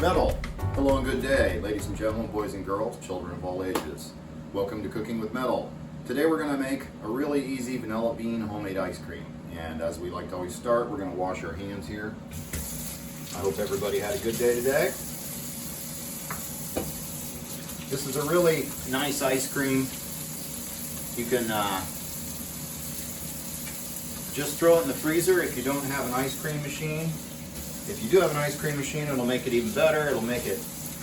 Metal. Hello and good day, ladies and gentlemen, boys and girls, children of all ages. Welcome to Cooking with Metal. Today we're going to make a really easy vanilla bean homemade ice cream. And as we like to always start, we're going to wash our hands here. I hope everybody had a good day today. This is a really nice ice cream. You can just throw it in the freezer if you don't have an ice cream machine. If you do have an ice cream machine, it'll make it even better. It'll make it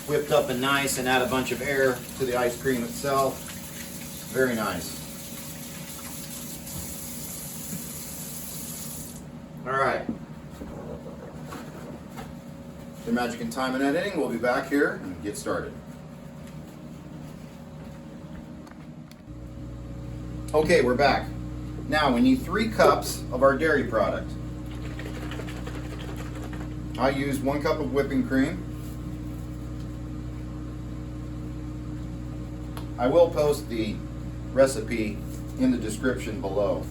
whipped up and nice and add a bunch of air to the ice cream itself. Very nice. All right. The magic in time and editing. We'll be back here and get started. Okay, we're back. Now we need 3 cups of our dairy product. I use 1 cup of whipping cream. I will post the recipe in the description below.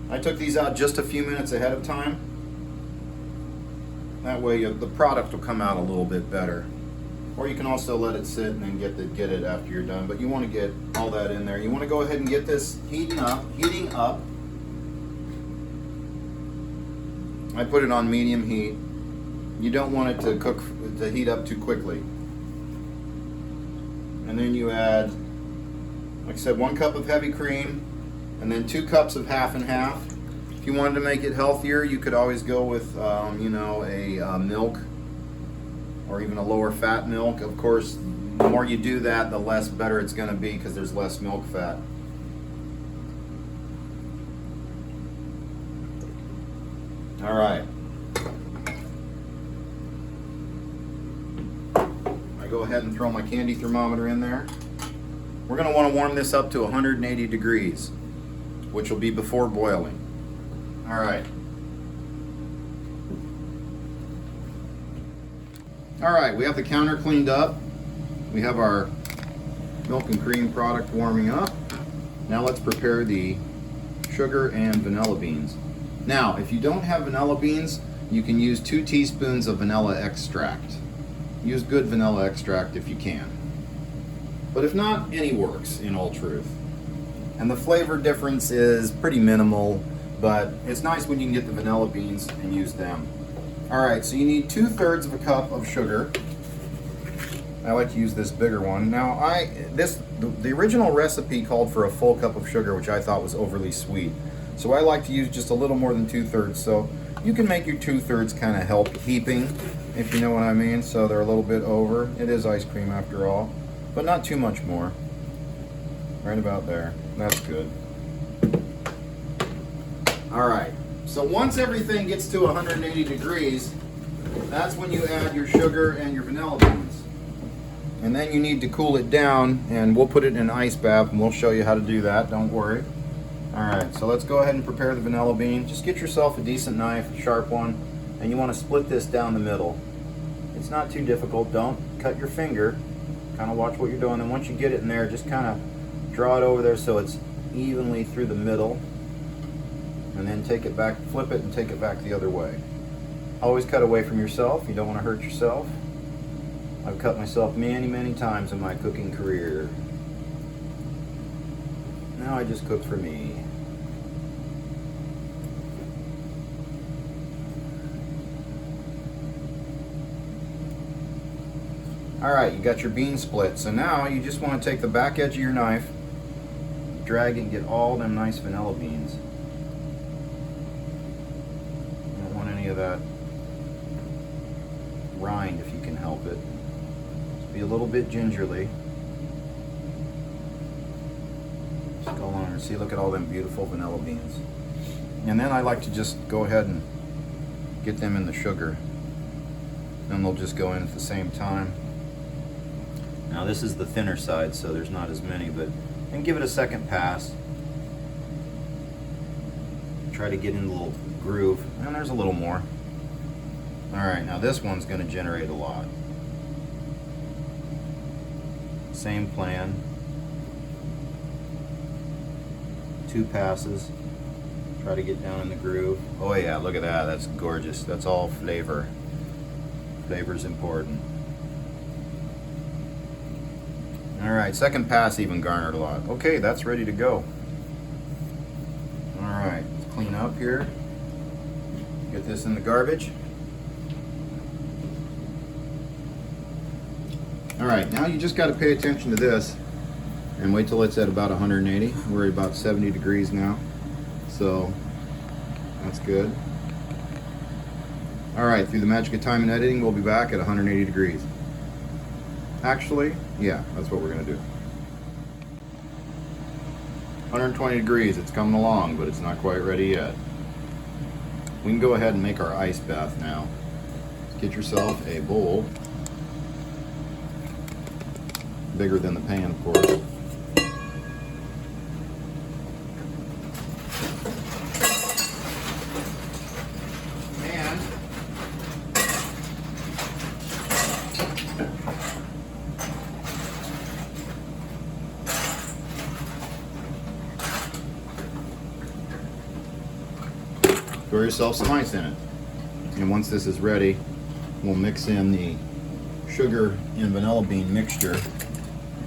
I took these out just a few minutes ahead of time. That way the product will come out a little bit better. Or you can also let it sit and then get it after you're done. But you want to get all that in there. You want to go ahead and get this heating up. I put it on medium heat. You don't want it to heat up too quickly. And then you add, like I said, 1 cup of heavy cream, and then 2 cups of half and half. If you wanted to make it healthier, you could always go with, a milk, or even a lower fat milk. Of course, the more you do that, the less better it's going to be because there's less milk fat. All right. I go ahead and throw my candy thermometer in there. We're going to want to warm this up to 180 degrees, which will be before boiling. All right. All right, we have the counter cleaned up. We have our milk and cream product warming up. Now let's prepare the sugar and vanilla beans. Now, if you don't have vanilla beans, you can use 2 teaspoons of vanilla extract. Use good vanilla extract if you can. But if not, any works, in all truth. And the flavor difference is pretty minimal, but it's nice when you can get the vanilla beans and use them. All right, so you need 2/3 of a cup of sugar. I like to use this bigger one. Now, the original recipe called for a full cup of sugar, which I thought was overly sweet. So I like to use just a little more than 2/3. So you can make your 2/3 kind of help heaping, if you know what I mean. So they're a little bit over. It is ice cream after all, but not too much more. Right about there. That's good. All right. So once everything gets to 180 degrees, that's when you add your sugar and your vanilla beans. And then you need to cool it down, and we'll put it in an ice bath, and we'll show you how to do that. Don't worry. All right, so let's go ahead and prepare the vanilla bean. Just get yourself a decent knife, a sharp one, and you want to split this down the middle. It's not too difficult. Don't cut your finger. Kind of watch what you're doing. And once you get it in there, just kind of draw it over there so it's evenly through the middle. And then take it back, flip it, and take it back the other way. Always cut away from yourself. You don't want to hurt yourself. I've cut myself many, many times in my cooking career. Now I just cook for me. All right, you got your bean split. So now you just want to take the back edge of your knife, drag it, and get all them nice vanilla beans. You don't want any of that rind if you can help it. Just be a little bit gingerly. Just go along and see, look at all them beautiful vanilla beans. And then I like to just go ahead and get them in the sugar. Then they'll just go in at the same time. Now this is the thinner side, so there's not as many, but and give it a second pass. Try to get in a little groove, and there's a little more. All right, now this one's going to generate a lot. Same plan. 2 passes. Try to get down in the groove. Oh yeah, look at that. That's gorgeous. That's all flavor. Flavor's important. All right, second pass even garnered a lot. Okay, that's ready to go. All right, let's clean up here. Get this in the garbage. All right, now you just got to pay attention to this and wait till it's at about 180. We're at about 70 degrees now, so that's good. All right, through the magic of time and editing, we'll be back at 180 degrees. Actually, yeah, that's what we're gonna do. 120 degrees, it's coming along, but it's not quite ready yet. We can go ahead and make our ice bath now. Get yourself a bowl, bigger than the pan, of course. Pour yourself some ice in it. And once this is ready, we'll mix in the sugar and vanilla bean mixture,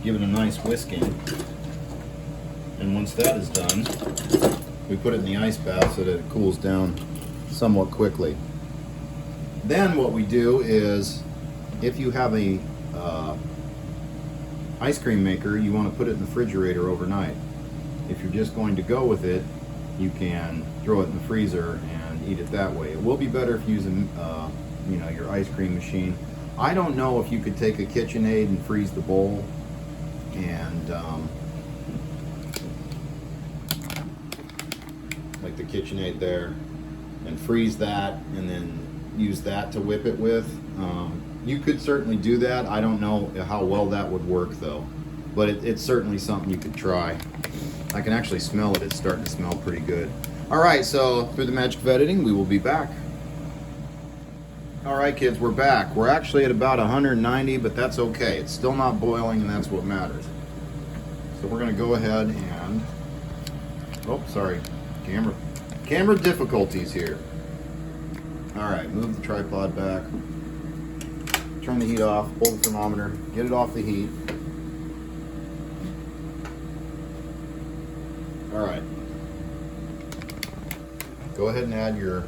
give it a nice whisking. And once that is done, we put it in the ice bath so that it cools down somewhat quickly. Then what we do is, if you have a ice cream maker, you want to put it in the refrigerator overnight. If you're just going to go with it, you can throw it in the freezer and eat it that way. It will be better if you use your ice cream machine. I don't know if you could take a KitchenAid and freeze the bowl and like the KitchenAid there, and freeze that and then use that to whip it with. You could certainly do that. I don't know how well that would work though, but it's certainly something you could try. I can actually smell it. It's starting to smell pretty good. All right, so through the magic of editing, we will be back. All right, kids, we're back. We're actually at about 190, but that's okay. It's still not boiling, and that's what matters. So we're gonna go ahead and, oh, sorry, camera difficulties here. All right, move the tripod back. Turn the heat off, pull the thermometer, get it off the heat. All right. Go ahead and add your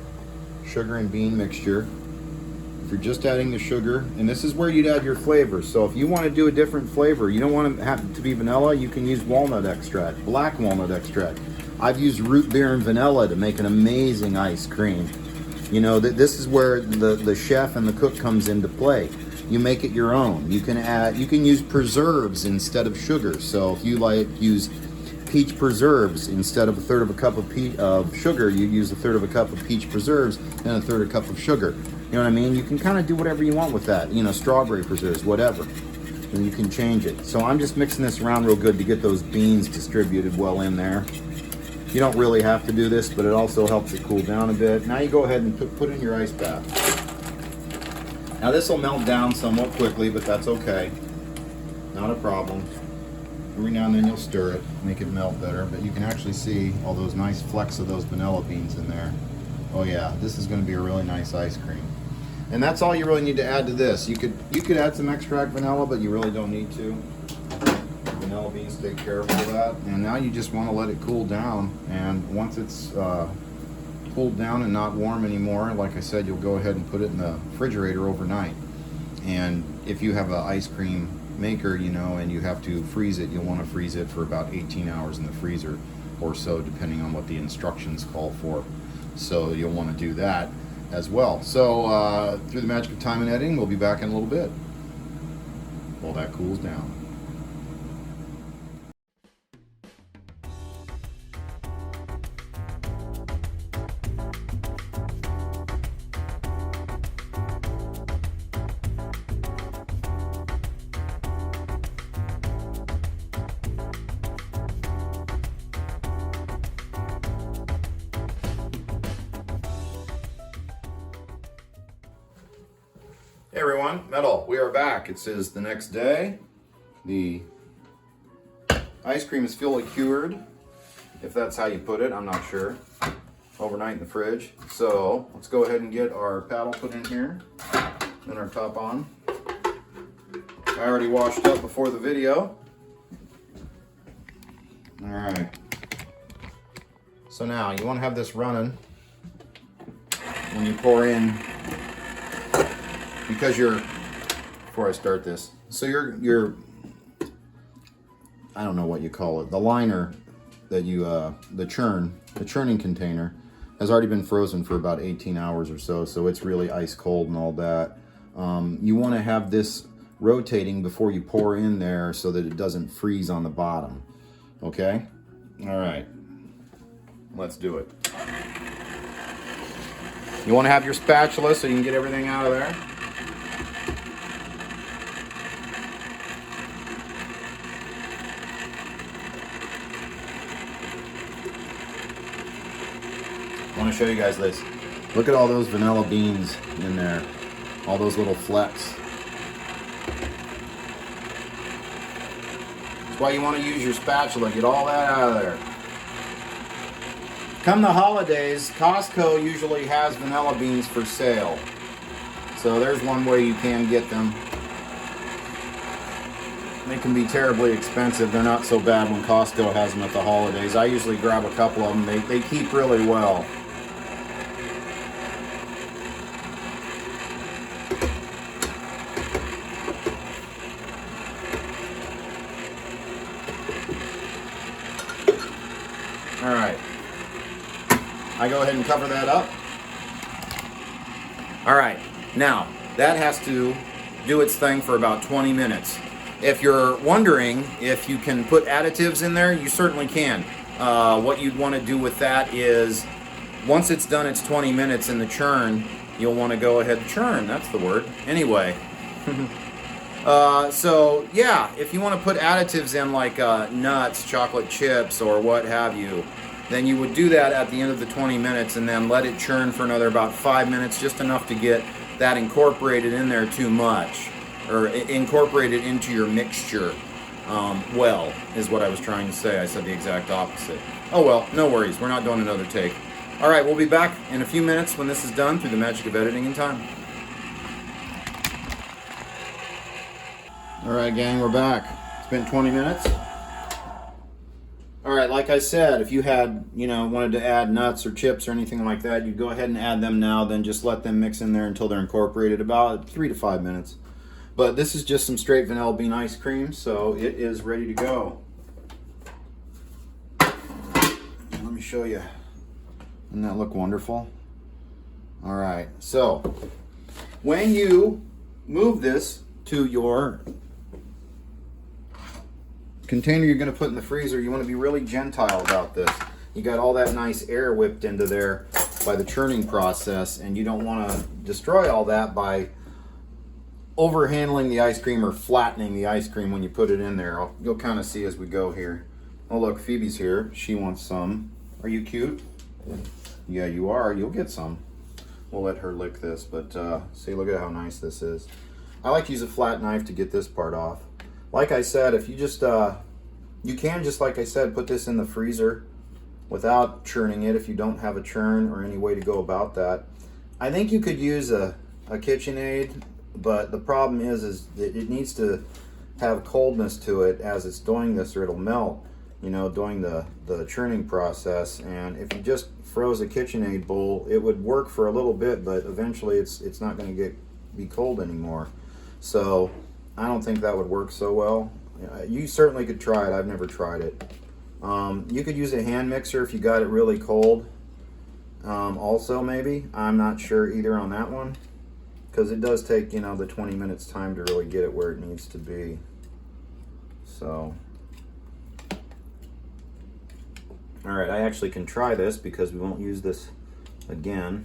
sugar and bean mixture. If you're just adding the sugar, and this is where you'd add your flavors. So if you want to do a different flavor, you don't want to have it to be vanilla, you can use walnut extract, black walnut extract. I've used root beer and vanilla to make an amazing ice cream. You know, this is where the chef and the cook comes into play. You make it your own. You can use preserves instead of sugar. So if you use peach preserves, instead of a third of a cup of sugar, you use a third of a cup of peach preserves and a third of a cup of sugar. You know what I mean? You can kind of do whatever you want with that. You know, strawberry preserves, whatever. And you can change it. So I'm just mixing this around real good to get those beans distributed well in there. You don't really have to do this, but it also helps it cool down a bit. Now you go ahead and put in your ice bath. Now this will melt down somewhat quickly, but that's okay. Not a problem. Every now and then you'll stir it, make it melt better, but you can actually see all those nice flecks of those vanilla beans in there. Oh yeah, this is going to be a really nice ice cream. And that's all you really need to add to this. You could add some extract vanilla, but you really don't need to. Vanilla beans take care of all that. And now you just want to let it cool down. And once it's cooled down and not warm anymore, like I said, you'll go ahead and put it in the refrigerator overnight. And if you have an ice cream maker, you know, and you have to freeze it, you'll want to freeze it for about 18 hours in the freezer or so, depending on what the instructions call for. So you'll want to do that as well. So through the magic of time and editing, we'll be back in a little bit while that cools down. Hey everyone, Metal, we are back. It says the next day. The ice cream is fully cured, if that's how you put it, I'm not sure. overnight in the fridge. So let's go ahead and get our paddle put in here and our top on. I already washed up before the video. All right. So now you want to have this running when you pour in, because before I start this, so your I don't know what you call it, the liner that you the churning container has already been frozen for about 18 hours or so, so it's really ice cold and all that. You want to have this rotating before you pour in there so that it doesn't freeze on the bottom. Okay? All right. Let's do it. You want to have your spatula so you can get everything out of there. I want to show you guys this. Look at all those vanilla beans in there. All those little flecks. That's why you want to use your spatula. Get all that out of there. Come the holidays, Costco usually has vanilla beans for sale. So there's one way you can get them. They can be terribly expensive. They're not so bad when Costco has them at the holidays. I usually grab a couple of them. They keep really well. All right. I go ahead and cover that up. All right. Now, that has to do its thing for about 20 minutes. If you're wondering if you can put additives in there, you certainly can. What you'd want to do with that is, once it's done its 20 minutes in the churn, you'll want to go ahead, churn, that's the word. Anyway. So, yeah, if you want to put additives in like nuts, chocolate chips, or what have you, then you would do that at the end of the 20 minutes and then let it churn for another about 5 minutes, just enough to get that incorporated in there too much, or incorporated into your mixture. Well, is what I was trying to say. I said the exact opposite. Oh well, no worries. We're not doing another take. All right, we'll be back in a few minutes when this is done through the magic of editing and time. All right, gang, we're back. It's been 20 minutes. All right, like I said, if you had, wanted to add nuts or chips or anything like that, you'd go ahead and add them now, then just let them mix in there until they're incorporated, about 3 to 5 minutes. But this is just some straight vanilla bean ice cream, so it is ready to go. Let me show you. Doesn't that look wonderful? All right, so when you move this to your container you're going to put in the freezer, you want to be really gentile about this. You got all that nice air whipped into there by the churning process, and you don't want to destroy all that by over handling the ice cream or flattening the ice cream when you put it in there. You'll kind of see as we go here. Oh look, Phoebe's here. She wants some. Are you cute? Yeah, you are. You'll get some. We'll let her lick this, but see, look at how nice this is. I like to use a flat knife to get this part off. Like I said, if you just, you can just, like I said, put this in the freezer without churning it if you don't have a churn or any way to go about that. I think you could use a KitchenAid, but the problem is that it needs to have coldness to it as it's doing this, or it'll melt, doing the churning process. And if you just froze a KitchenAid bowl, it would work for a little bit, but eventually it's not going to be cold anymore. So I don't think that would work so well. You certainly could try it. I've never tried it. You could use a hand mixer if you got it really cold. Also, maybe. I'm not sure either on that one, because it does take, the 20 minutes time to really get it where it needs to be. So, all right, I actually can try this because we won't use this again.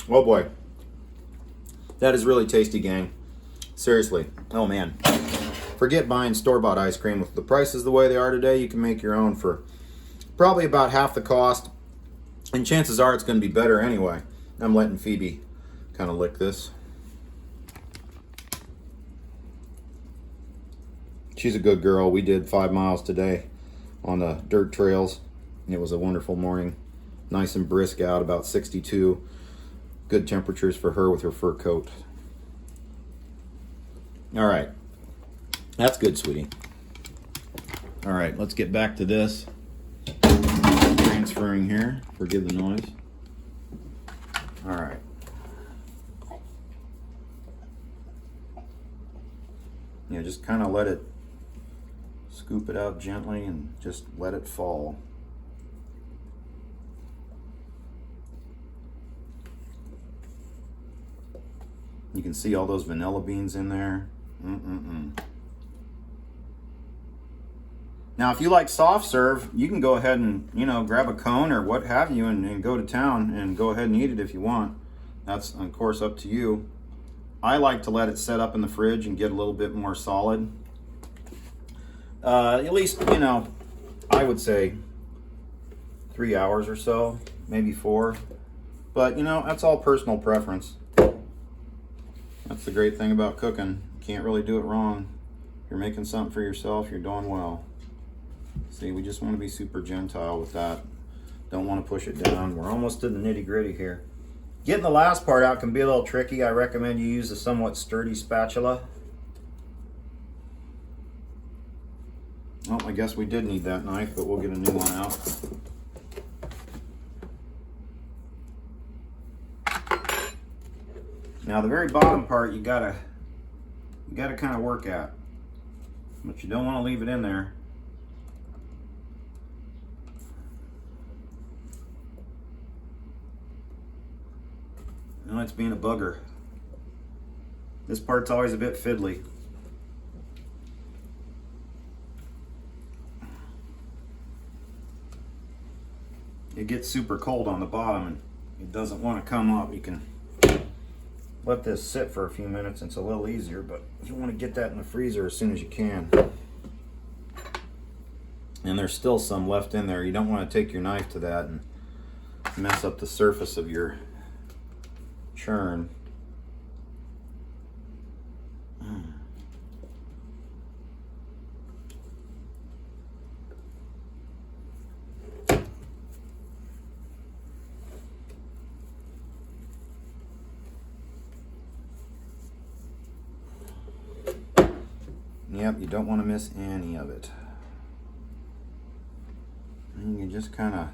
Oh boy, that is really tasty, gang. Seriously. Oh man, forget buying store-bought ice cream. With the prices the way they are today, you can make your own for probably about half the cost, and chances are it's going to be better anyway. I'm letting Phoebe kind of lick this. she's a good girl. We did 5 miles today on the dirt trails. It was a wonderful morning. Nice and brisk out, about 62. Good temperatures for her with her fur coat. All right. That's good, sweetie. All right, let's get back to this. Transferring here. Forgive the noise. All right. Yeah, just kind of let it, scoop it out gently and just let it fall. You can see all those vanilla beans in there. Now, if you like soft serve, you can go ahead and, grab a cone or what have you and go to town and go ahead and eat it if you want. That's, of course, up to you. I like to let it set up in the fridge and get a little bit more solid. At least, I would say 3 hours or so, maybe 4. But, that's all personal preference. That's the great thing about cooking. You can't really do it wrong. If you're making something for yourself, you're doing well. See, we just want to be super gentile with that. Don't want to push it down. We're almost to the nitty-gritty here. Getting the last part out can be a little tricky. I recommend you use a somewhat sturdy spatula. Oh, I guess we did need that knife, but we'll get a new one out. Now the very bottom part you gotta kind of work at, but you don't want to leave it in there. Now it's being a bugger. This part's always a bit fiddly. It gets super cold on the bottom and it doesn't want to come up. You can let this sit for a few minutes. It's a little easier, but you want to get that in the freezer as soon as you can. And there's still some left in there. You don't want to take your knife to that and mess up the surface of your churn. Yep, you don't want to miss any of it. And you just kind of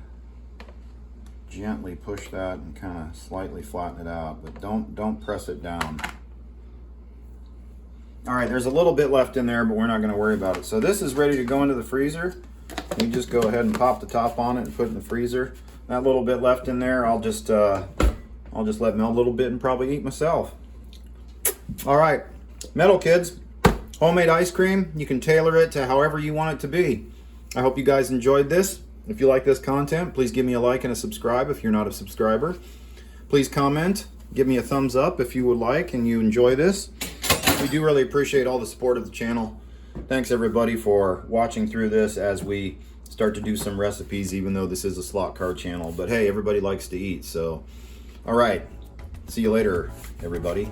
gently push that and kind of slightly flatten it out, but don't press it down. All right, there's a little bit left in there, but we're not going to worry about it. So this is ready to go into the freezer. You just go ahead and pop the top on it and put it in the freezer. That little bit left in there, I'll just let melt a little bit and probably eat myself. All right, Metal Kids, homemade ice cream. You can tailor it to however you want it to be. I hope you guys enjoyed this. If you like this content, please give me a like and a subscribe if you're not a subscriber. Please comment, give me a thumbs up if you would like and you enjoy this. We do really appreciate all the support of the channel. Thanks everybody for watching through this as we start to do some recipes, even though this is a slot car channel. But hey, everybody likes to eat, so. All right, see you later, everybody.